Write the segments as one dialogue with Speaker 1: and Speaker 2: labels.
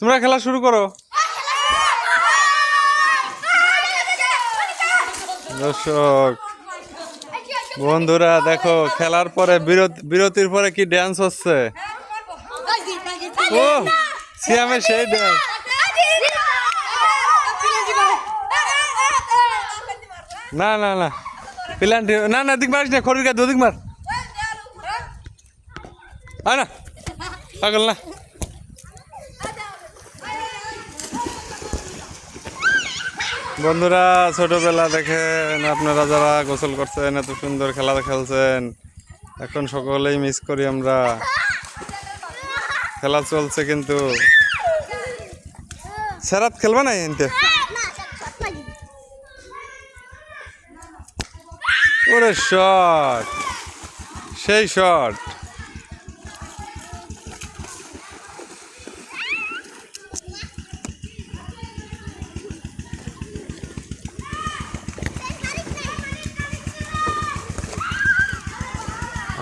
Speaker 1: তোমরা খেলা শুরু করো। দর্শক বন্ধুরা দেখো, খেলার পরে বিরতির পরে কি ড্যান্স হচ্ছে। ও সিয়ামের সেই ড্যান্স। না না না প্ল্যান্টি না না, দিক মারিস না, খড়ির গায়ে দুদিক মার। না পাগল না। বন্ধুরা ছোটবেলা দেখেন আপনারা যারা গোসল করছেন, এত সুন্দর খেলা খেলছেন, এখন সকলেই মিস করি আমরা। খেলা চলছে কিন্তু সেরাত খেলবে না এনতে। ওরে শট, সেই শট।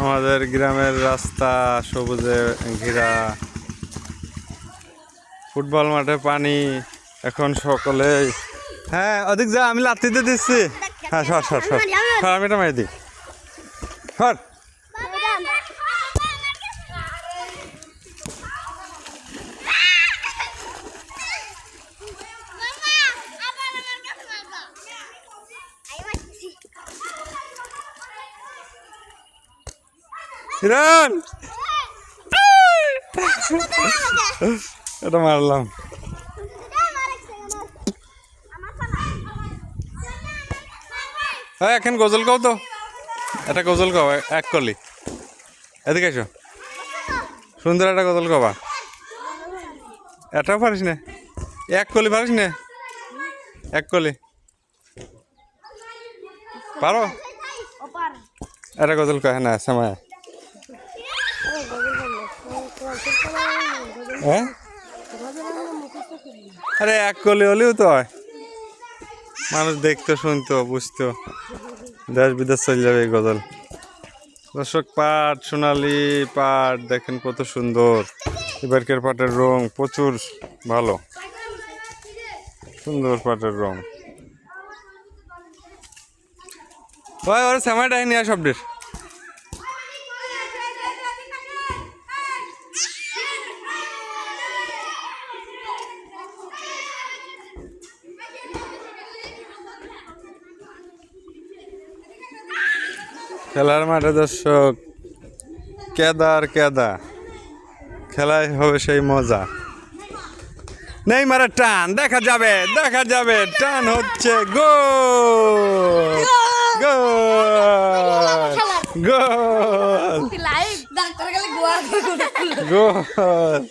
Speaker 1: আমাদের গ্রামের রাস্তা সবুজে ঘেরা, ফুটবল মাঠে পানি। এখন সকলেই হ্যাঁ অধিক যা, আমি লাত্তিতে দিচ্ছি। হ্যাঁ সর সর সর সর, আমি এটা মারি দিই। সর হিরণ, এটা মারলাম। হ্যাঁ এখন গজল গাও তো, এটা গজল গাও এক কলি। এদিকে এসো, সুন্দর একটা গজল গাবা। এটাও পারিস না, এক কলি পারিস না, এক কলি পারো। এটা গজল কয় না সময়। হ্যাঁ আরে এক কলি হলেও তো হয়, মানুষ দেখতো শুনতো বুঝতো, দেশ বিদেশ চলে যাবে এই গজল। দর্শক পাট, সোনালি পাট দেখেন কত সুন্দর। এবারকার পাটের রং প্রচুর ভালো, সুন্দর পাটের রং। ওই ওর সময়টা নিয়ে শব্দের খেলার মাঠে দর্শক কেদার কেদা, খেলায় হবে সেই মজা। নেই মারে টান, দেখা যাবে দেখা যাবে, টান হচ্ছে গোল গোল গোল গোল।